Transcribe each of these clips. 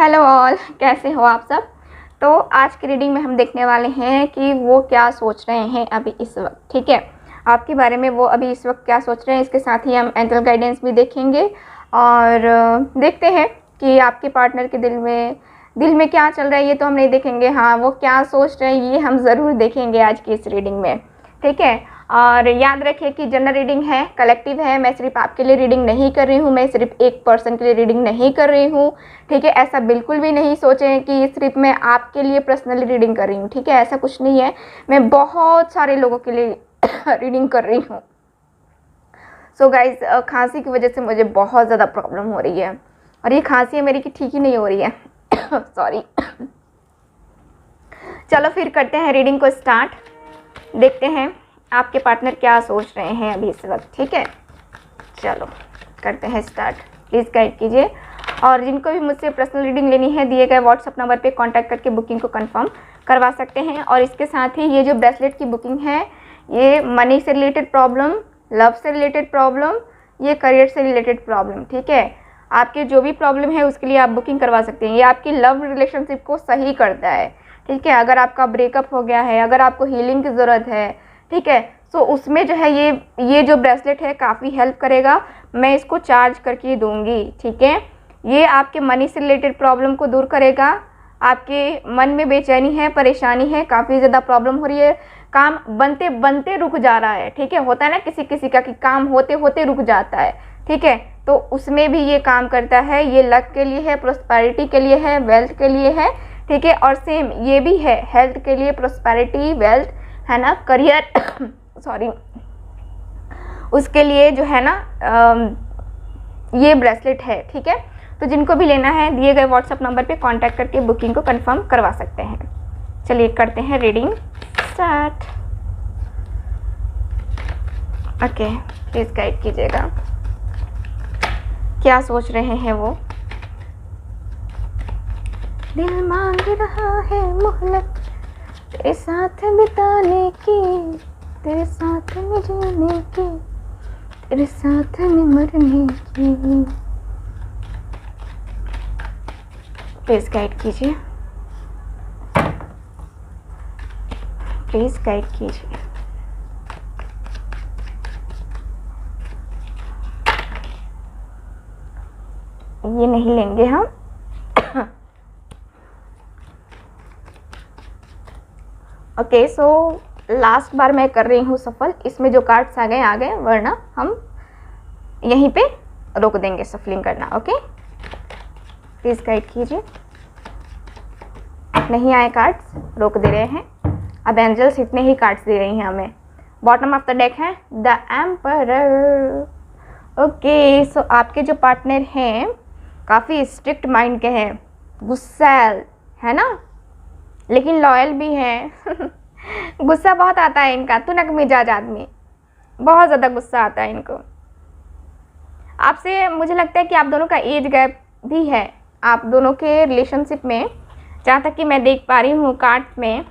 Hello all, कैसे हो आप सब। तो आज की रीडिंग में हम देखने वाले हैं कि वो क्या सोच रहे हैं अभी इस वक्त। ठीक है, आपके बारे में वो अभी इस वक्त क्या सोच रहे हैं। इसके साथ ही हम एंजल गाइडेंस भी देखेंगे और देखते हैं कि आपके पार्टनर के दिल में क्या चल रहा है। ये तो हम नहीं देखेंगे, हाँ वो क्या सोच रहे हैं ये हम ज़रूर देखेंगे आज की इस रीडिंग में। ठीक है, और याद रखिए कि जनरल रीडिंग है, कलेक्टिव है। मैं सिर्फ आपके लिए रीडिंग नहीं कर रही हूँ, मैं सिर्फ एक पर्सन के लिए रीडिंग नहीं कर रही हूँ। ठीक है, ऐसा बिल्कुल भी नहीं सोचें कि सिर्फ मैं आपके लिए पर्सनली रीडिंग कर रही हूँ। ठीक है, ऐसा कुछ नहीं है, मैं बहुत सारे लोगों के लिए रीडिंग कर रही हूँ। सो गाइज, खांसी की वजह से मुझे बहुत ज़्यादा प्रॉब्लम हो रही है और ये खांसी है मेरी की ठीक ही नहीं हो रही है। सॉरी। चलो फिर करते हैं रीडिंग को स्टार्ट। देखते हैं आपके पार्टनर क्या सोच रहे हैं अभी इस वक्त। ठीक है, चलो करते हैं स्टार्ट। प्लीज़ गाइड कीजिए और जिनको भी मुझसे पर्सनल रीडिंग लेनी है दिए गए व्हाट्सअप नंबर पे कांटेक्ट करके बुकिंग को कंफर्म करवा सकते हैं। और इसके साथ ही ये जो ब्रेसलेट की बुकिंग है, ये मनी से रिलेटेड प्रॉब्लम, लव से रिलेटेड प्रॉब्लम, ये करियर से रिलेटेड प्रॉब्लम, ठीक है, आपके जो भी प्रॉब्लम है उसके लिए आप बुकिंग करवा सकते हैं। ये आपकी लव रिलेशनशिप को सही करता है। ठीक है, अगर आपका ब्रेकअप हो गया है, अगर आपको हीलिंग की ज़रूरत है, ठीक है, तो उसमें जो है ये जो ब्रेसलेट है काफ़ी हेल्प करेगा। मैं इसको चार्ज करके दूंगी। ठीक है, ये आपके मनी से रिलेटेड प्रॉब्लम को दूर करेगा। आपके मन में बेचैनी है, परेशानी है, काफ़ी ज़्यादा प्रॉब्लम हो रही है, काम बनते बनते रुक जा रहा है। ठीक है, होता है ना किसी किसी का कि काम होते होते रुक जाता है। ठीक है, तो उसमें भी ये काम करता है। ये लक के लिए है, प्रोस्पेरिटी के लिए है, वेल्थ के लिए है। ठीक है, और सेम ये भी है हेल्थ के लिए, प्रोस्पेरिटी, वेल्थ, है ना, करियर सॉरी, उसके लिए जो है ना ये ब्रेसलेट है। ठीक है, तो जिनको भी लेना है दिए गए व्हाट्सएप नंबर पे कांटेक्ट करके बुकिंग को कंफर्म करवा सकते हैं। चलिए करते हैं reading start. Okay, please guide कीजिएगा क्या सोच रहे हैं वो। दिल मांग रहा है मोहलत तेरे साथ बिताने की, तेरे साथ में जीने की, तेरे साथ में मरने की। प्लीज गाइड कीजिए, प्लीज गाइड कीजिए। ये नहीं लेंगे हम। ओके, सो लास्ट बार मैं कर रही हूँ सफल। इसमें जो कार्ड्स आ गए, वरना हम यहीं पे रोक देंगे सफलिंग करना। ओके, प्लीज़ गाइड कीजिए। नहीं आए कार्ड्स, रोक दे रहे हैं। अब एंजल्स इतने ही कार्ड्स दे रही हैं हमें। बॉटम ऑफ द डेक है द एम्परर। ओके, सो आपके जो पार्टनर हैं काफ़ी स्ट्रिक्ट माइंड के हैं, गुस्सैल है ना, लेकिन लॉयल भी हैं। गुस्सा बहुत आता है इनका, तुनक मिजाज आदमी, बहुत ज़्यादा गुस्सा आता है इनको। आपसे मुझे लगता है कि आप दोनों का एज गैप भी है। आप दोनों के रिलेशनशिप में, जहाँ तक कि मैं देख पा रही हूँ कार्ड्स में,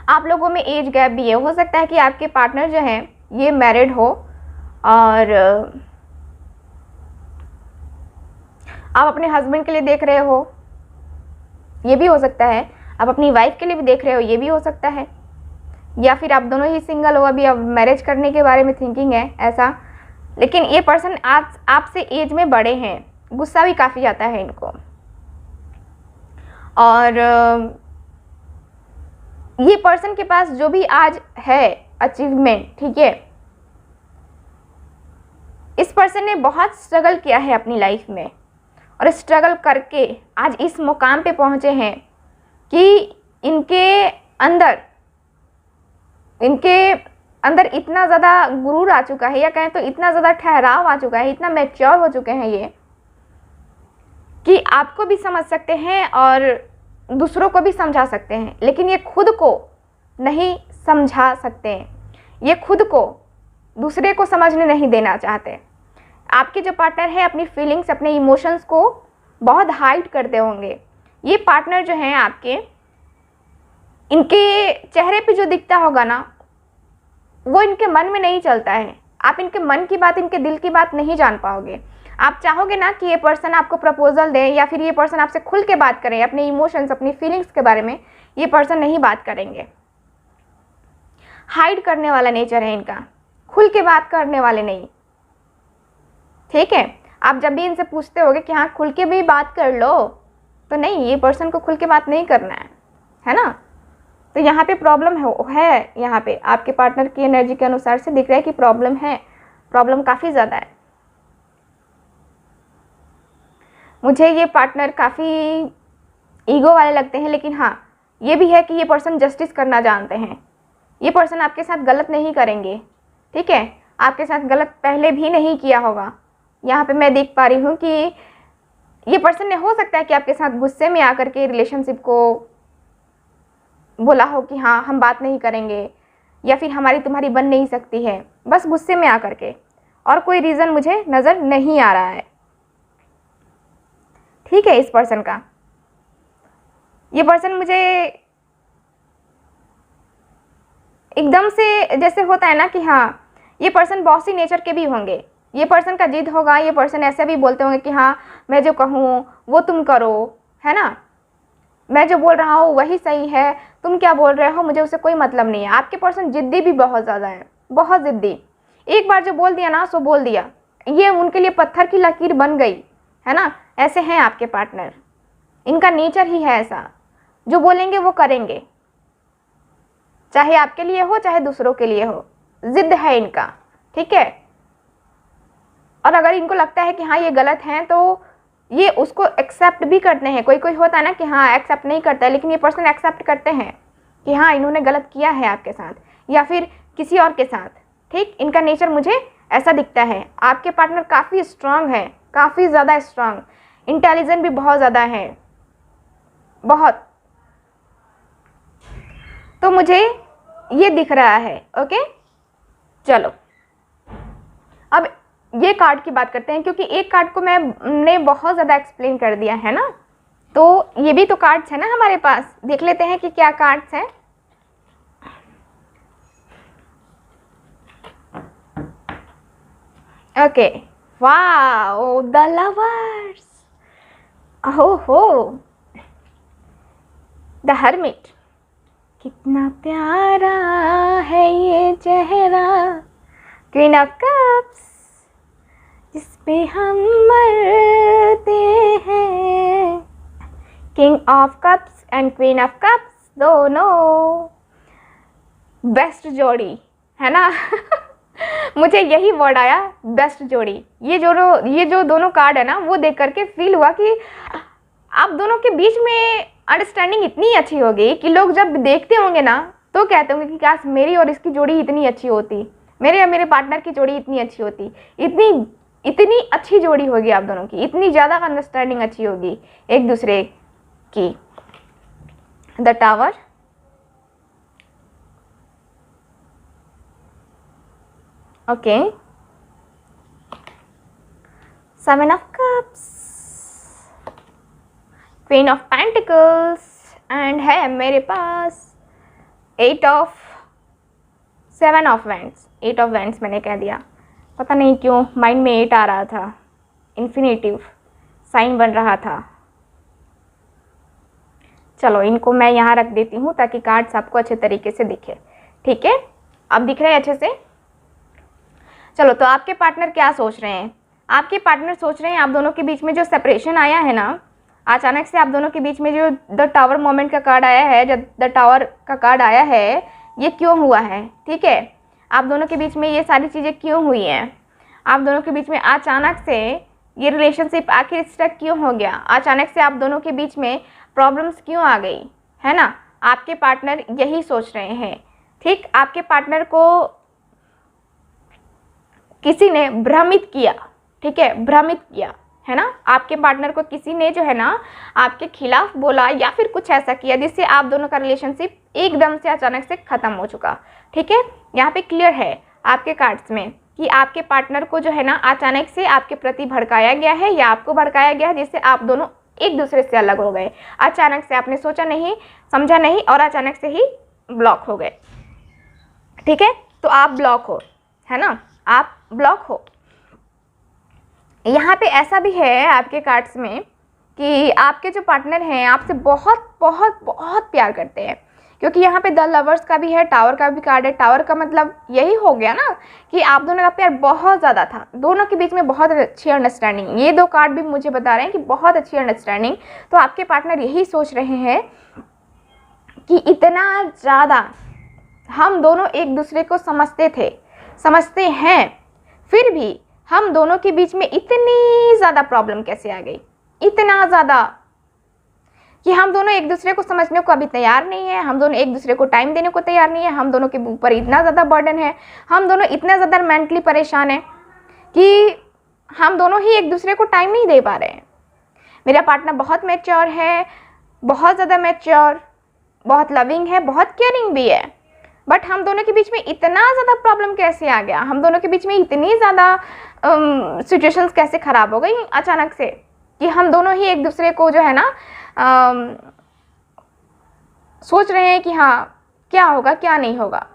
आप लोगों में एज गैप भी है। हो सकता है कि आपके पार्टनर जो है ये मैरिड हो और आप अपने हस्बैंड के लिए देख रहे हो, ये भी हो सकता है। आप अपनी वाइफ के लिए भी देख रहे हो, ये भी हो सकता है। या फिर आप दोनों ही सिंगल हो, अभी अब मैरिज करने के बारे में थिंकिंग है ऐसा। लेकिन ये पर्सन आपसे एज में बड़े हैं, गुस्सा भी काफ़ी आता है इनको। और ये पर्सन के पास जो भी आज है अचीवमेंट, ठीक है, इस पर्सन ने बहुत स्ट्रगल किया है अपनी लाइफ में और स्ट्रगल करके आज इस मुकाम पे पहुंचे हैं कि इनके अंदर इतना ज़्यादा गुरूर आ चुका है, या कहें तो इतना ज़्यादा ठहराव आ चुका है, इतना मैच्योर हो चुके हैं ये कि आपको भी समझ सकते हैं और दूसरों को भी समझा सकते हैं। लेकिन ये खुद को नहीं समझा सकते हैं, ये खुद को दूसरे को समझने नहीं देना चाहते। आपके जो पार्टनर है अपनी फीलिंग्स, अपने इमोशंस को बहुत हाइड करते होंगे। ये पार्टनर जो हैं आपके, इनके चेहरे पे जो दिखता होगा ना, वो इनके मन में नहीं चलता है। आप इनके मन की बात, इनके दिल की बात नहीं जान पाओगे। आप चाहोगे ना कि ये पर्सन आपको प्रपोजल दे या फिर ये पर्सन आपसे खुल के बात करें अपने इमोशंस, अपनी फीलिंग्स के बारे में, ये पर्सन नहीं बात करेंगे। हाइड करने वाला नेचर है इनका, खुल के बात करने वाले नहीं। ठीक है, आप जब भी इनसे पूछते होगे कि हाँ खुल के भी बात कर लो, तो नहीं, ये पर्सन को खुल के बात नहीं करना है ना। तो यहाँ पे प्रॉब्लम है यहाँ पे आपके पार्टनर की एनर्जी के अनुसार से दिख रहा है कि प्रॉब्लम है, प्रॉब्लम काफ़ी ज़्यादा है। मुझे ये पार्टनर काफ़ी ईगो वाले लगते हैं, लेकिन हाँ ये भी है कि ये पर्सन जस्टिस करना जानते हैं। ये पर्सन आपके साथ गलत नहीं करेंगे, ठीक है, आपके साथ गलत पहले भी नहीं किया होगा। यहाँ पे मैं देख पा रही हूँ कि ये पर्सन ने हो सकता है कि आपके साथ गुस्से में आकर के रिलेशनशिप को बोला हो कि हाँ हम बात नहीं करेंगे या फिर हमारी तुम्हारी बन नहीं सकती है, बस गुस्से में आकर के, और कोई रीज़न मुझे नज़र नहीं आ रहा है। ठीक है, इस पर्सन का, ये पर्सन मुझे एकदम से जैसे होता है ना कि हाँ ये पर्सन बॉसी नेचर के भी होंगे। ये पर्सन का जिद होगा, ये पर्सन ऐसे भी बोलते होंगे कि हाँ मैं जो कहूँ वो तुम करो, है ना, मैं जो बोल रहा हूँ वही सही है, तुम क्या बोल रहे हो मुझे उससे कोई मतलब नहीं है। आपके पर्सन जिद्दी भी बहुत ज़्यादा है, बहुत ज़िद्दी। एक बार जो बोल दिया ना सो बोल दिया, ये उनके लिए पत्थर की लकीर बन गई, है ना। ऐसे हैं आपके पार्टनर, इनका नेचर ही है ऐसा, जो बोलेंगे वो करेंगे, चाहे आपके लिए हो चाहे दूसरों के लिए हो, जिद है इनका। ठीक है, और अगर इनको लगता है कि हाँ ये गलत है तो ये उसको एक्सेप्ट भी करते हैं। कोई कोई होता है ना कि हाँ एक्सेप्ट नहीं करता है, लेकिन ये पर्सन एक्सेप्ट करते हैं कि हाँ इन्होंने गलत किया है आपके साथ या फिर किसी और के साथ। ठीक, इनका नेचर मुझे ऐसा दिखता है। आपके पार्टनर काफ़ी स्ट्रांग है, काफ़ी ज़्यादा स्ट्रांग, इंटेलिजेंट भी बहुत ज़्यादा है, बहुत। तो मुझे ये दिख रहा है। ओके, चलो अब ये कार्ड की बात करते हैं, क्योंकि एक कार्ड को मैंने बहुत ज़्यादा एक्सप्लेन कर दिया है ना, तो ये भी तो कार्ड्स है ना हमारे पास। देख लेते हैं कि क्या कार्ड्स हैं। ओके, वाओ, द लवर्स, हो, द हर्मिट, कितना प्यारा है ये चेहरा, क्वीन ऑफ कप्स, जिस पे हम मरते हैं, king of cups and queen of cups, दोनों बेस्ट जोड़ी है ना। मुझे यही वर्ड आया, बेस्ट जोड़ी। ये जो दोनों कार्ड है ना, वो देख करके फील हुआ कि आप दोनों के बीच में अंडरस्टैंडिंग इतनी अच्छी होगी कि लोग जब देखते होंगे ना तो कहते होंगे कि काश मेरी और इसकी जोड़ी इतनी अच्छी होती, मेरे और मेरे पार्टनर की जोड़ी इतनी अच्छी होती। इतनी अच्छी जोड़ी होगी आप दोनों की, इतनी ज़्यादा अंडरस्टैंडिंग अच्छी होगी एक दूसरे की। The tower, okay, seven of cups, queen of pentacles, and है मेरे पास seven of wands. 8 of wands मैंने कह दिया, पता नहीं क्यों माइंड में 8 आ रहा था, इन्फिनेटिव साइन बन रहा था। चलो इनको मैं यहाँ रख देती हूँ ताकि कार्ड्स आपको अच्छे तरीके से दिखे। ठीक है, अब दिख रहे हैं अच्छे से। चलो, तो आपके पार्टनर क्या सोच रहे हैं? आपके पार्टनर सोच रहे हैं आप दोनों के बीच में जो सेपरेशन आया है ना, अचानक से आप दोनों के बीच में जो द टावर मोमेंट का कार्ड आया है, जब द टावर का कार्ड आया है, ये क्यों हुआ है? ठीक है, आप दोनों के बीच में ये सारी चीज़ें क्यों हुई हैं? आप दोनों के बीच में अचानक से ये रिलेशनशिप आखिर स्टक क्यों हो गया? अचानक से आप दोनों के बीच में प्रॉब्लम्स क्यों आ गई, है ना? आपके पार्टनर यही सोच रहे हैं। ठीक, आपके पार्टनर को किसी ने भ्रमित किया, ठीक है, भ्रमित किया है ना। आपके पार्टनर को किसी ने जो है ना आपके खिलाफ बोला या फिर कुछ ऐसा किया जिससे आप दोनों का रिलेशनशिप एकदम से अचानक से ख़त्म हो चुका। ठीक है, यहाँ पे क्लियर है आपके कार्ड्स में कि आपके पार्टनर को जो है ना अचानक से आपके प्रति भड़काया गया है या आपको भड़काया गया है, जिससे आप दोनों एक दूसरे से अलग हो गए। अचानक से आपने सोचा नहीं, समझा नहीं और अचानक से ही ब्लॉक हो गए। ठीक है, तो आप ब्लॉक हो, है ना, आप ब्लॉक हो। यहाँ पे ऐसा भी है आपके कार्ड्स में कि आपके जो पार्टनर हैं आपसे बहुत बहुत बहुत प्यार करते हैं, क्योंकि यहाँ पे द लवर्स का भी है, टावर का भी कार्ड है। टावर का मतलब यही हो गया ना कि आप दोनों का प्यार बहुत ज़्यादा था, दोनों के बीच में बहुत अच्छी अंडरस्टैंडिंग। ये दो कार्ड भी मुझे बता रहे हैं कि बहुत अच्छी अंडरस्टैंडिंग। तो आपके पार्टनर यही सोच रहे हैं कि इतना ज़्यादा हम दोनों एक दूसरे को समझते हैं, फिर भी हम दोनों के बीच में इतनी ज़्यादा प्रॉब्लम कैसे आ गई, इतना ज़्यादा कि हम दोनों एक दूसरे को समझने को अभी तैयार नहीं है, हम दोनों एक दूसरे को टाइम देने को तैयार नहीं है, हम दोनों के ऊपर इतना ज़्यादा बर्डन है, हम दोनों इतना ज़्यादा मेंटली परेशान हैं कि हम दोनों ही एक दूसरे को टाइम नहीं दे पा रहे हैं। मेरा पार्टनर बहुत मैच्योर है, बहुत ज़्यादा मैच्योर, बहुत लविंग है, बहुत केयरिंग भी है, बट हम दोनों के बीच में इतना ज़्यादा प्रॉब्लम कैसे आ गया, हम दोनों के बीच में इतनी ज़्यादा सिचुएशंस कैसे ख़राब हो गई अचानक से कि हम दोनों ही एक दूसरे को जो है ना सोच रहे हैं कि हाँ क्या होगा क्या नहीं होगा।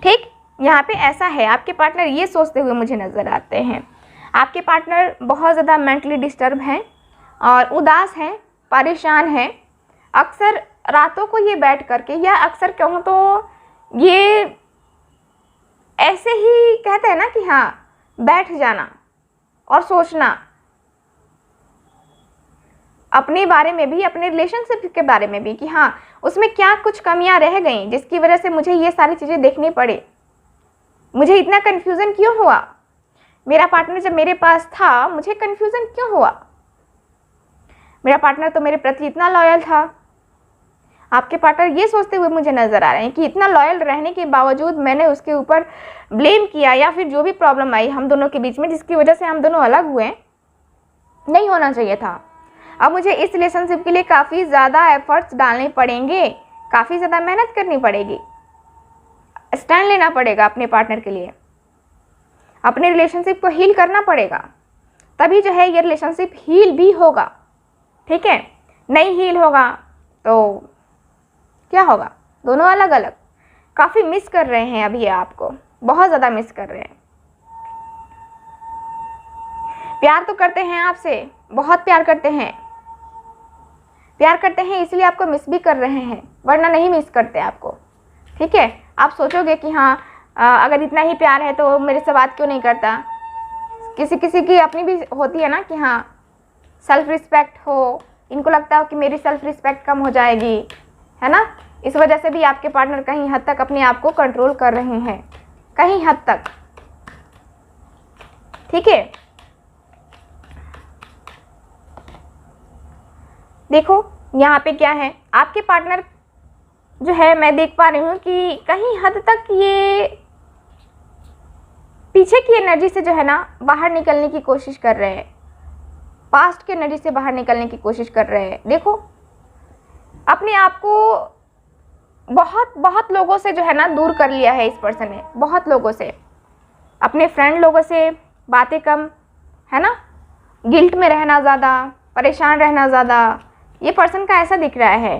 ठीक, यहाँ पे ऐसा है, आपके पार्टनर ये सोचते हुए मुझे नज़र आते हैं। आपके पार्टनर बहुत ज़्यादा मेंटली डिस्टर्ब हैं और उदास हैं, परेशान हैं। अक्सर रातों को ये बैठ करके, या अक्सर कहूँ तो ये ऐसे ही कहते हैं ना कि हाँ बैठ जाना और सोचना अपने बारे में भी, अपने रिलेशनशिप के बारे में भी कि हाँ उसमें क्या कुछ कमियां रह गई जिसकी वजह से मुझे ये सारी चीज़ें देखनी पड़ी, मुझे इतना कन्फ्यूज़न क्यों हुआ, मेरा पार्टनर जब मेरे पास था मुझे कन्फ्यूज़न क्यों हुआ, मेरा पार्टनर तो मेरे प्रति इतना लॉयल था। आपके पार्टनर ये सोचते हुए मुझे नज़र आ रहे हैं कि इतना लॉयल रहने के बावजूद मैंने उसके ऊपर ब्लेम किया, या फिर जो भी प्रॉब्लम आई हम दोनों के बीच में जिसकी वजह से हम दोनों अलग हुए, नहीं होना चाहिए था। अब मुझे इस रिलेशनशिप के लिए काफ़ी ज़्यादा एफर्ट्स डालने पड़ेंगे, काफ़ी ज़्यादा मेहनत करनी पड़ेगी, स्टैंड लेना पड़ेगा अपने पार्टनर के लिए, अपने रिलेशनशिप को हील करना पड़ेगा, तभी जो है ये रिलेशनशिप हील भी होगा। ठीक है, नहीं हील होगा तो क्या होगा, दोनों अलग अलग। काफ़ी मिस कर रहे हैं अभी आपको, बहुत ज़्यादा मिस कर रहे हैं। प्यार तो करते हैं आपसे, बहुत प्यार करते हैं, इसलिए आपको मिस भी कर रहे हैं, वरना नहीं मिस करते आपको। ठीक है, आप सोचोगे कि हाँ अगर इतना ही प्यार है तो मेरे से बात क्यों नहीं करता। किसी किसी की अपनी भी होती है ना कि हाँ सेल्फ रिस्पेक्ट हो, इनको लगता हो कि मेरी सेल्फ रिस्पेक्ट कम हो जाएगी, है ना। इस वजह से भी आपके पार्टनर कहीं हद तक अपने आप को कंट्रोल कर रहे हैं, कहीं हद तक। ठीक है, देखो यहाँ पे क्या है, आपके पार्टनर जो है मैं देख पा रही हूँ कि कहीं हद तक ये पीछे की एनर्जी से जो है ना बाहर निकलने की कोशिश कर रहे हैं, पास्ट की एनर्जी से बाहर निकलने की कोशिश कर रहे हैं। देखो अपने आप को बहुत बहुत लोगों से जो है ना दूर कर लिया है इस पर्सन ने, बहुत लोगों से, अपने फ्रेंड लोगों से बातें कम, है ना, गिल्ट में रहना ज़्यादा, परेशान रहना ज़्यादा। ये पर्सन का ऐसा दिख रहा है,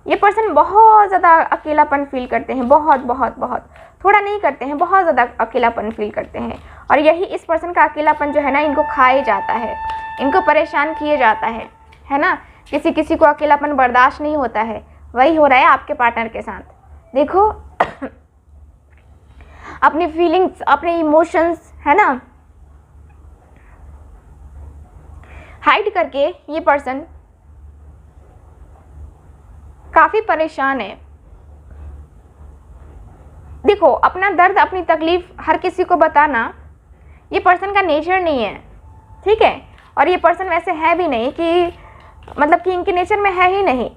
ये पर्सन बहुत ज़्यादा अकेलापन फील करते हैं, बहुत बहुत बहुत, थोड़ा नहीं करते हैं, बहुत ज़्यादा अकेलापन फील करते हैं। और यही इस पर्सन का अकेलापन जो है ना इनको खाए जाता है, इनको परेशान किए जाता है ना। किसी किसी को अकेलापन बर्दाश्त नहीं होता है, वही हो रहा है आपके पार्टनर के साथ। देखो अपनी फीलिंग्स, अपने इमोशंस, है ना, हाइड करके ये पर्सन काफ़ी परेशान है। देखो अपना दर्द, अपनी तकलीफ हर किसी को बताना ये पर्सन का नेचर नहीं है। ठीक है, और ये पर्सन वैसे है भी नहीं कि मतलब कि इनके नेचर में है ही नहीं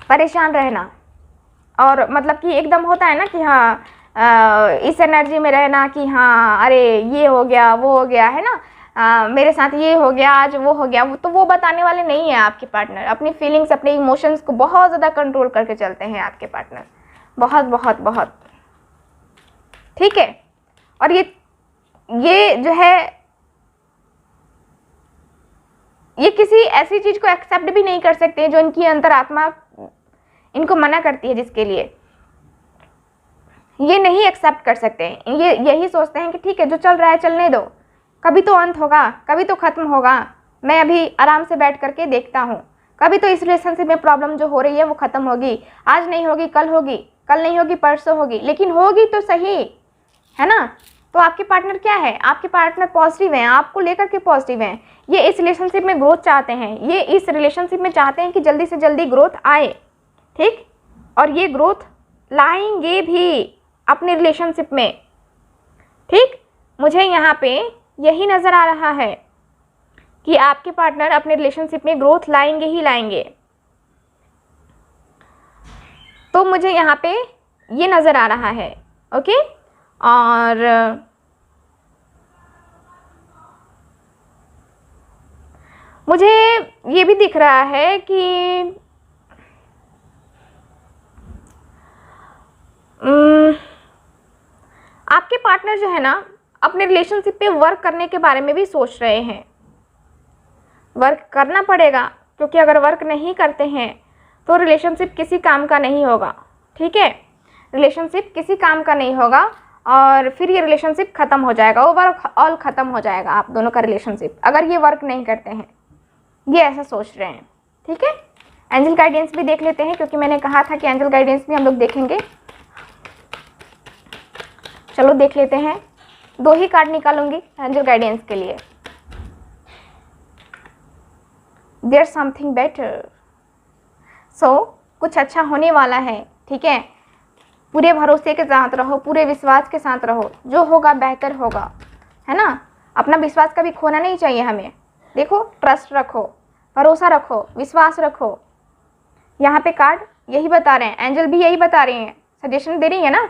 परेशान रहना, और मतलब कि एकदम होता है ना कि हाँ इस एनर्जी में रहना कि हाँ अरे ये हो गया वो हो गया, है ना, मेरे साथ ये हो गया आज वो हो गया, तो वो बताने वाले नहीं है आपके पार्टनर। अपनी फीलिंग्स, अपने इमोशंस को बहुत ज़्यादा कंट्रोल करके चलते हैं आपके पार्टनर, बहुत बहुत बहुत। ठीक है, और ये जो है ये किसी ऐसी चीज़ को एक्सेप्ट भी नहीं कर सकते जो इनकी अंतरात्मा इनको मना करती है, जिसके लिए ये नहीं एक्सेप्ट कर सकते। ये यही सोचते हैं कि ठीक है जो चल रहा है चलने दो, कभी तो अंत होगा, कभी तो ख़त्म होगा। मैं अभी आराम से बैठ करके देखता हूँ, कभी तो इस रिलेशनशिप में प्रॉब्लम जो हो रही है वो ख़त्म होगी। आज नहीं होगी, कल होगी, कल नहीं होगी, परसों होगी, लेकिन होगी तो सही, है ना। तो आपके पार्टनर क्या है, आपके पार्टनर पॉजिटिव हैं, आपको लेकर के पॉजिटिव हैं। ये इस रिलेशनशिप में ग्रोथ चाहते हैं, ये इस रिलेशनशिप में चाहते हैं कि जल्दी से जल्दी ग्रोथ आए, ठीक। और ये ग्रोथ लाएंगे भी अपने रिलेशनशिप में, ठीक। मुझे यहाँ पे यही नज़र आ रहा है कि आपके पार्टनर अपने रिलेशनशिप में ग्रोथ लाएंगे ही लाएंगे। तो मुझे यहाँ पे ये नज़र आ रहा है, ओके। और मुझे ये भी दिख रहा है कि आपके पार्टनर जो है ना अपने रिलेशनशिप पे वर्क करने के बारे में भी सोच रहे हैं। वर्क करना पड़ेगा, क्योंकि अगर वर्क नहीं करते हैं तो रिलेशनशिप किसी काम का नहीं होगा, ठीक है। रिलेशनशिप किसी काम का नहीं होगा और फिर ये रिलेशनशिप ख़त्म हो जाएगा, ओवरऑल ख़त्म हो जाएगा आप दोनों का रिलेशनशिप, अगर ये वर्क नहीं करते हैं। ये ऐसा सोच रहे हैं, ठीक है। एंजल गाइडेंस भी देख लेते हैं, क्योंकि मैंने कहा था कि एंजल गाइडेंस भी हम लोग देखेंगे। चलो देख लेते हैं, 2 ही कार्ड निकालूंगी एंजल गाइडेंस के लिए। देयर समथिंग बेटर, सो कुछ अच्छा होने वाला है, ठीक है। पूरे भरोसे के साथ रहो, पूरे विश्वास के साथ रहो, जो होगा बेहतर होगा, है ना। अपना विश्वास कभी खोना नहीं चाहिए हमें। देखो, ट्रस्ट रखो, भरोसा रखो, विश्वास रखो। यहाँ पे कार्ड यही बता रहे हैं, एंजल भी यही बता रहे हैं, सजेशन दे रही है ना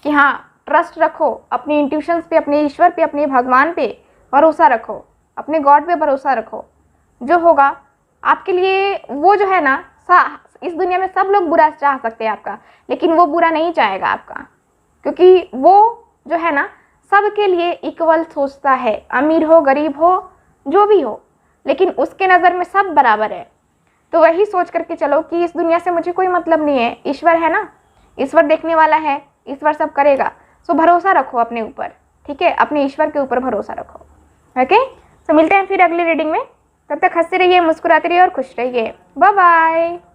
कि हाँ ट्रस्ट रखो, अपनी इंट्यूशंस पे, अपने ईश्वर पे, अपने भगवान पे भरोसा रखो, अपने गॉड पे भरोसा रखो। जो होगा आपके लिए वो जो है ना, इस दुनिया में सब लोग बुरा चाह सकते हैं आपका, लेकिन वो बुरा नहीं चाहेगा आपका, क्योंकि वो जो है ना सबके लिए इक्वल सोचता है। अमीर हो, गरीब हो, जो भी हो, लेकिन उसके नज़र में सब बराबर है। तो वही सोच करके चलो कि इस दुनिया से मुझे कोई मतलब नहीं है, ईश्वर है ना, ईश्वर देखने वाला है, ईश्वर सब करेगा। सो भरोसा रखो अपने ऊपर, ठीक है, अपने ईश्वर के ऊपर भरोसा रखो, ओके। सो मिलते हैं फिर अगली रीडिंग में, तब तक हंसते रहिए, मुस्कुराते रहिए और खुश रहिए। Bye bye.